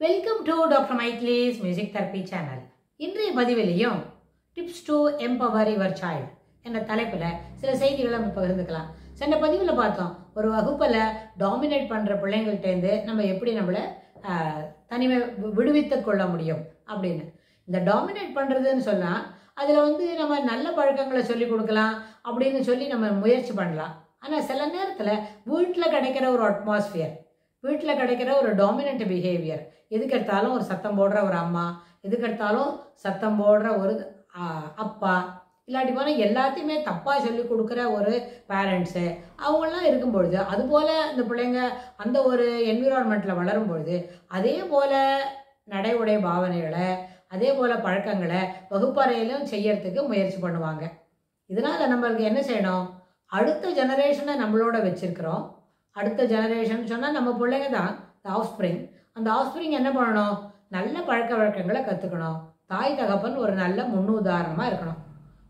Welcome to doctor மைக்லீஸ் music therapy channel. இன்றைய பதிவிலையும் tips to empower your child என்ற தலைப்பில் சில செய்திகளை நம்ம பகிர்ந்துக்கலாம். சென்ற பதிவில் பார்த்தோம், ஒரு வகுப்பில் டாமினேட் பண்ணுற பிள்ளைங்கள்டேருந்து நம்ம எப்படி நம்மளை தனிமை விடுவித்து கொள்ள முடியும் அப்படின்னு. இந்த டாமினேட் பண்ணுறதுன்னு சொன்னால் அதில் நம்ம நல்ல பழக்கங்களை சொல்லி கொடுக்கலாம் அப்படின்னு சொல்லி நம்ம முயற்சி பண்ணலாம். ஆனால் சில நேரத்தில் வீட்டில் கிடைக்கிற ஒரு அட்மாஸ்பியர், வீட்டில் கிடைக்கிற ஒரு டாமினன்ட் பிஹேவியர், எதுக்கெடுத்தாலும் ஒரு சத்தம் போடுற ஒரு அம்மா, எதுக்கெடுத்தாலும் சத்தம் போடுற ஒரு அப்பா, இல்லாட்டி போனால் எல்லாத்தையுமே தப்பாக சொல்லி கொடுக்குற ஒரு பேரண்ட்ஸு, அவங்களாம் இருக்கும்பொழுது, அதுபோல் இந்த பிள்ளைங்க அந்த ஒரு என்விரான்மெண்ட்டில் வளரும் பொழுது அதே போல் நடை உடை பாவனைகளை, அதே போல் பழக்கங்களை வகுப்பறையிலும் செய்யறதுக்கு முயற்சி பண்ணுவாங்க. இதனால் நம்மளுக்கு என்ன செய்யணும், அடுத்த ஜெனரேஷனை நம்மளோட வச்சுருக்கிறோம். அடுத்த ஜெனரேஷன் சொன்னால் நம்ம பிள்ளைங்க தான் ஆஃப்ஸ்ப்ரிங். அந்த ஆஃப்ஸ்ப்ரிங் என்ன பண்ணணும், நல்ல பழக்க வழக்கங்களை கற்றுக்கணும். தாய் தகப்பன் ஒரு நல்ல முன்னுதாரணமாக இருக்கணும்.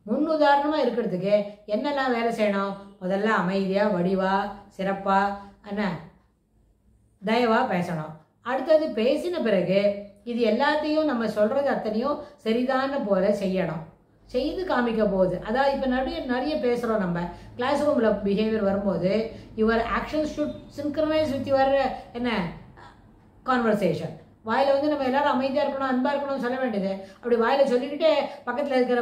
முன்னுதாரணமாக இருக்கிறதுக்கு என்னெல்லாம் வேலை செய்யணும், முதல்ல அமைதியாக, வடிவாக, சிறப்பாக, என்ன தயவாக பேசணும். அடுத்தது பேசின பிறகு இது எல்லாத்தையும் நம்ம சொல்கிறது அத்தனையும் சரிதான போல செய்யணும், செய்து காமிக்க போகுது. அதாவது இப்போ நிறைய பேசுகிறோம் நம்ம கிளாஸ் ரூமில் பிஹேவியர் வரும்போது, your actions should synchronise with your என்ன கான்வர்சேஷன். வாயில் நம்ம எல்லாரும் அமைதியாக இருக்கணும், அன்பாக இருக்கணும்னு சொல்ல வேண்டியது. அப்படி வாயில் சொல்லிக்கிட்டே பக்கத்தில் இருக்கிற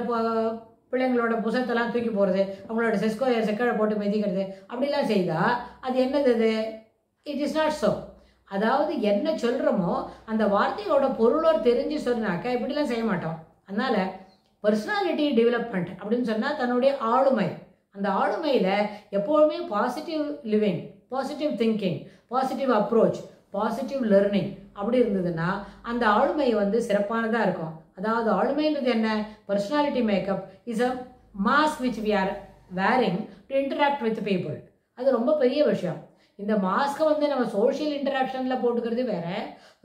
பிள்ளைங்களோட புசத்தெல்லாம் தூக்கி போகிறது, அவங்களோட செக்கடை போட்டு மிதிக்கிறது, அப்படிலாம் செய்தால் அது என்னது, இட் இஸ் நாட் ஸோ. அதாவது என்ன சொல்கிறோமோ அந்த வார்த்தையோட பொருளோடு தெரிஞ்சு சொன்னாக்கா இப்படிலாம் செய்ய மாட்டோம். அதனால் பர்சனாலிட்டி டெவலப்மெண்ட் அப்படின்னு சொன்னால் தன்னுடைய ஆளுமை, அந்த ஆளுமையில் எப்போதுமே positive living, positive thinking, positive approach, positive learning அப்படி இருந்ததுன்னா அந்த ஆளுமை சிறப்பானதாக இருக்கும். அதாவது ஆளுமைன்றது என்ன, personality makeup is a mask which we are wearing to interact with people. அது ரொம்ப பெரிய விஷயம். இந்த மாஸ்கை நம்ம சோஷியல் இன்டராக்ஷனில் போட்டுக்கிறது வேற,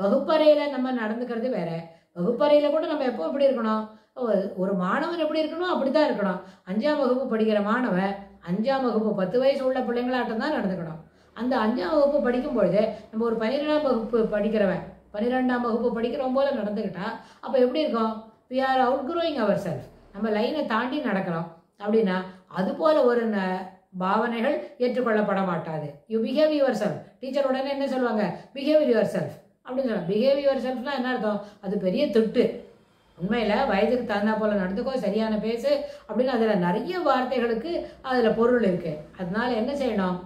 வகுப்பறையில் நம்ம நடந்துக்கிறது வேற. வகுப்பறையில் கூட நம்ம எப்போ எப்படி இருக்கணும், ஒரு மாணவன் எப்படி இருக்கணும் அப்படி தான் இருக்கணும். 5ஆம் வகுப்பு படிக்கிற மாணவன் 5ஆம் வகுப்பு 10 வயசு உள்ள பிள்ளைங்களாட்டம் தான் நடந்துக்கணும். அந்த 5ஆம் வகுப்பு படிக்கும்பொழுது நம்ம ஒரு 12ஆம் வகுப்பு படிக்கிறவன் 12ஆம் வகுப்பு படிக்கிறவன் போல நடந்துக்கிட்டா அப்போ எப்படி இருக்கும், we are outgrowing our self, நம்ம லைனை தாண்டி நடக்கிறோம். அப்படின்னா அதுபோல் ஒரு பாவனைகள் ஏற்றுக்கொள்ளப்பட மாட்டாது. You behave your self. Teacher உடனே என்ன சொல்லுவாங்க, பிஹேவ் யுவர் செல்ஃப் அப்படின்னு சொல்லுவாங்க. பிஹேவ் யுவர் செல்ஃப்லாம் என்ன அர்த்தம், அது பெரிய திட்டு. உண்மையில் வயதுக்கு தகுந்தா போல் நடந்துக்கோ, சரியான பேசு அப்படின்னு அதில் நிறைய வார்த்தைகளுக்கு அதில் பொருள் இருக்குது. அதனால என்ன செய்யணும்,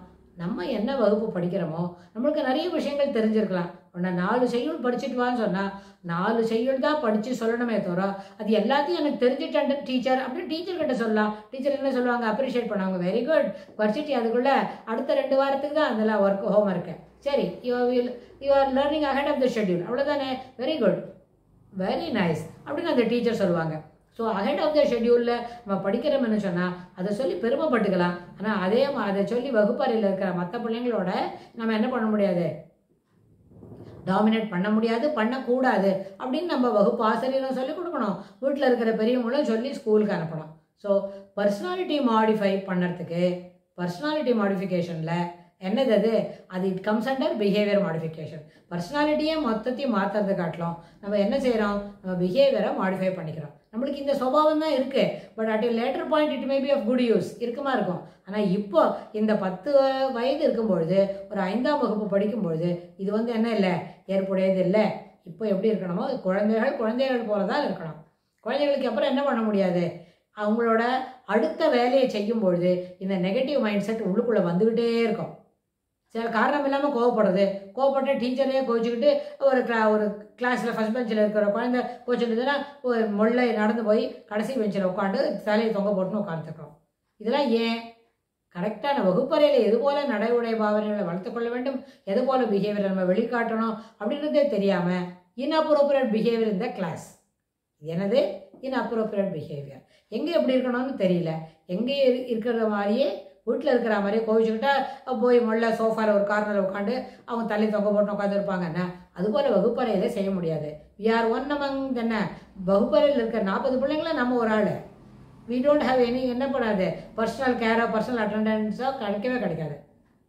நம்ம என்ன வகுப்பு படிக்கிறோமோ நம்மளுக்கு நிறைய விஷயங்கள் தெரிஞ்சிருக்கலாம். ஒன்று 4 செய்யுள் படிச்சுட்டு வான்னு சொன்னால் 4 செய்யுள் தான் படித்து சொல்லணுமே தவிர அது எல்லாத்தையும் எனக்கு தெரிஞ்சுட்டேன் டீச்சர் அப்படின்னு டீச்சர்கிட்ட சொல்லலாம். டீச்சர் என்ன சொல்லுவாங்க, அப்ரிஷியேட் பண்ணுவாங்க, வெரி குட் படிச்சுட்டு அதுக்குள்ளே அடுத்த 2 வாரத்துக்கு தான் அதெல்லாம் ஹோம் ஒர்க்கு, சரி you are learning ahead of the schedule, அவ்வளோதானே, வெரி குட், வெரி நைஸ் அப்படின்னு அந்த டீச்சர் சொல்லுவாங்க. ஸோ அஹெட் ஆஃப் த ஷெட்யூலில் நம்ம படிக்கிறோம்னு சொன்னால் அதை சொல்லி பெருமைப்பட்டுக்கலாம். ஆனால் அதை சொல்லி வகுப்பறையில் இருக்கிற மற்ற பிள்ளைங்களோட நம்ம என்ன பண்ண முடியாது, டாமினேட் பண்ண முடியாது, பண்ணக்கூடாது அப்படின்னு நம்ம வகுப்பு ஆசிரியரும் சொல்லிக் கொடுக்கணும், வீட்டில் இருக்கிற பெரியவங்களும் சொல்லி ஸ்கூலுக்கு அனுப்பணும். ஸோ பர்சனாலிட்டி மாடிஃபை பண்ணுறதுக்கு, பர்சனாலிட்டி மாடிஃபிகேஷனில் என்னது அது it comes under behaviour modification. பர்சனாலிட்டியே மொத்தத்தையும் மாற்றுறது காட்டலாம் நம்ம என்ன செய்கிறோம், நம்ம பிஹேவியரை மாடிஃபை பண்ணிக்கிறோம். நம்மளுக்கு இந்த சுபாவம் தான் இருக்குது, but at later point it may be of good use இருக்குமா இருக்கும். ஆனால் இப்போ இந்த 10 வயது இருக்கும்பொழுது, ஒரு 5ஆம் வகுப்பு படிக்கும்பொழுது இது என்ன இல்லை, ஏற்புடையது இல்லை. இப்போ எப்படி இருக்கணுமோ குழந்தைகள் போல தான் இருக்கணும். குழந்தைகளுக்கு அப்புறம் என்ன பண்ண முடியாது, அவங்களோட அடுத்த வேலையை செய்யும்பொழுது இந்த நெகட்டிவ் மைண்ட் செட் உள்ளுக்குள்ளே வந்துக்கிட்டே இருக்கும். சில காரணம் இல்லாமல் கோவப்பட்ட டீச்சரே கோச்சிக்கிட்டு ஒரு கிளாஸில் ஃபஸ்ட் பெஞ்சில் இருக்கிற குழந்தை கோச்சிக்கிட்டுனா ஒரு மொல்லை நடந்து போய் கடைசி பெஞ்சில் உட்காந்து தலையை தொங்க போட்டுன்னு உட்காந்துருக்கோம். இதெல்லாம் ஏன், கரெக்டான வகுப்பறையில் எது போல் நடை உடை பாவனைகளை வளர்த்துக்கொள்ள வேண்டும், எது போல் பிஹேவியரை நம்ம வெளிக்காட்டணும் அப்படின்றதே தெரியாமல் இன்அப்ரோப்ரியேட் பிஹேவியர் இந்த கிளாஸ். என்னது இன்அப்ரோப்ரியேட் பிஹேவியர், எங்கே எப்படி இருக்கணும்னு தெரியல, எங்கே இருக்கிற மாதிரியே வீட்டில் இருக்கிற மாதிரியே கோவிச்சுக்கிட்டா போய் மொல்ல சோஃபாவில் ஒரு கார்னரில் உட்காந்து அவங்க தள்ளி தொங்க போட்டு உட்காந்துருப்பாங்கண்ணா. அதுபோல் வகுப்பறையில் செய்ய முடியாது. வி ஆர் ஒன் அமங் என்ன, வகுப்பறையில் இருக்கிற 40 பிள்ளைங்கள நம்ம ஒரு ஆள். வி டோன்ட் ஹாவ் எனி என்ன பண்ணாது பர்சனல் கேரோ பர்சனல் அட்டெண்டன்ஸோ கிடைக்காது.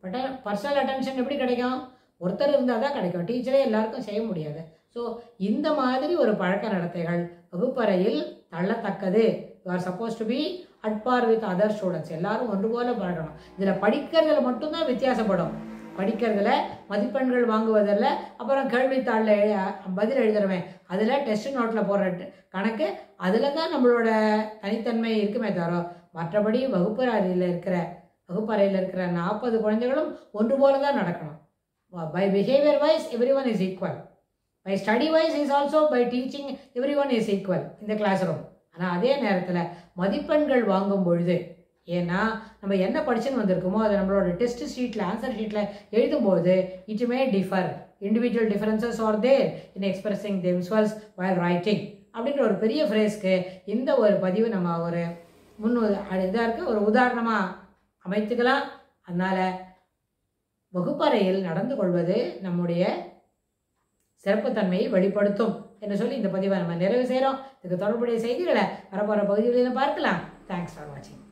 பட் பர்சனல் அட்டென்ஷன் எப்படி கிடைக்கும், ஒருத்தர் இருந்தால் தான் கிடைக்கும். டீச்சரே எல்லாருக்கும் செய்ய முடியாது. ஸோ இந்த மாதிரி ஒரு பழக்க நடத்தைகள் வகுப்பறையில் தள்ளத்தக்கது. You are suppose to be at par with other students. எல்லாரும் ஒன்று போல பழகணும். இதில் படிக்கிறதுல மட்டும்தான் வித்தியாசப்படும். படிக்கிறதுல மதிப்பெண்கள் வாங்குவதில், அப்புறம் கேள்வித்தாளில் பதில் எழுதுறவன் அதில் டெஸ்ட் நோட்டில் போடுற கணக்கு, அதில் தான் நம்மளோட தனித்தன்மை இருக்குமே தவிர, மற்றபடி வகுப்பறையில் இருக்கிற 40 குழந்தைகளும் ஒன்று போல தான் நடக்கணும். By behaviour wise every one is equal. By study wise is also by teaching every one is equal இந்த கிளாஸ் ரூம். ஆனால் அதே நேரத்தில் மதிப்பெண்கள் வாங்கும் பொழுது, ஏன்னா நம்ம என்ன படிச்சுன்னு வந்திருக்கோமோ அதை நம்மளோட டெஸ்ட் ஷீட்டில் ஆன்சர் ஷீட்டில் எழுதும்போது it may differ. Individual differences are there in expressing themselves while writing அப்படின்ற ஒரு பெரிய ஃப்ரேஸ்க்கு இந்த ஒரு பதிவு நம்ம ஒரு இதாக இருக்குது, ஒரு உதாரணமாக அமைத்துக்கலாம். அதனால் வகுப்பறையில் நடந்து கொள்வது நம்முடைய சிறப்புத்தன்மையை வெளிப்படுத்தும் என்று சொல்லி இந்த பதிவை நம்ம நிறைவு செய்கிறோம். இதுக்கு தொடர்புடைய செய்திகளை வரப்போகிற பகுதிகளிலும் பார்க்கலாம். தேங்க்ஸ் ஃபார் வாட்சிங்.